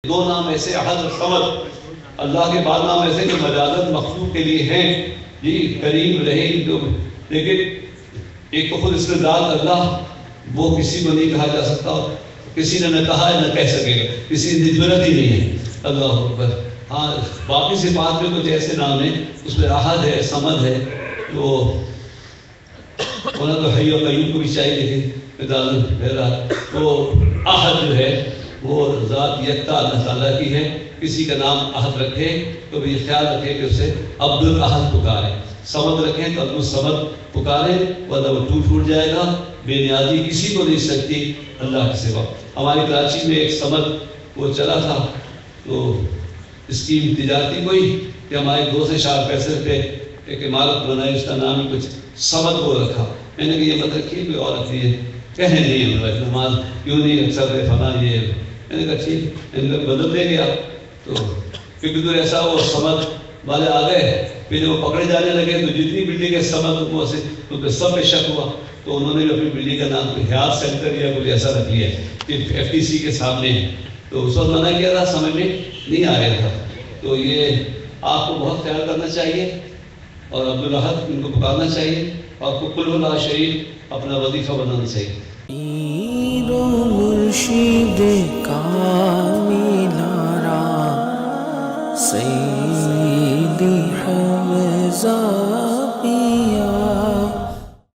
دو نام ایسے احد اور صمد، اللہ کے بعد نام ایسے جو مجازت مخلوق کے لیے ہیں جی، کریم رحیم جو، لیکن ایک تو خود اس میں ذات اللہ، وہ کسی کو نہیں کہا جا سکتا، کسی نے نہ کہا ہے نہ کہہ سکے گا، کسی کی ضرورت ہی نہیں ہے، اللہ اکبر۔ ہاں باقی صفات میں کچھ ایسے نام ہیں، اس میں احد ہے، صمد ہے، تو ہونا تو حی و قیوم کو بھی چاہیے، لیکن بہرحال وہ احد جو ہے وہ ذات یکتا اللہ تعالیٰ کی ہے۔ کسی کا نام احد رکھے تو بھی خیال رکھے کہ اسے عبد الاحد پکارے، صمد رکھیں تو عبد الصمد پکارے، ورنہ وہ ٹوٹ جائے گا۔ بے نیازی کسی کو نہیں سکتی اللہ کے سوا۔ ہماری کراچی میں ایک صمد وہ چلا تھا، تو اسکیم تجارتی کوئی کہ ہمارے دو سے چار پیسے پہ ایک عمارت بنائی، اس کا نام ہی کچھ صمد کو رکھا۔ میں نے کہا یہ مت رکھیے، کوئی اور رکھیے، کہنے نہیں ہم نماز کیوں نہیں اکثر فلاں یہ، میں نے کہا ٹھیک بدل دیں گے آپ، تو کیونکہ تو ایسا وہ صمد والے آ گئے، پھر جب وہ پکڑے جانے لگے تو جتنی بلڈنگ ہے صمد وہ سے تو سب پہ شک ہوا، تو انہوں نے اپنی بلڈنگ کا نام کوئی حیات سینٹر یا کوئی ایسا رکھ لیا کہ FTC کے سامنے ہے، تو اس وقت منع کیا تھا، سمجھ میں نہیں آ رہا تھا۔ تو یہ آپ کو بہت خیال کرنا چاہیے اور عبدالاحد ان کو پکارنا چاہیے، اور کو قل لا شریف اپنا وظیفہ بنانا چاہیے۔ مرشد کامل را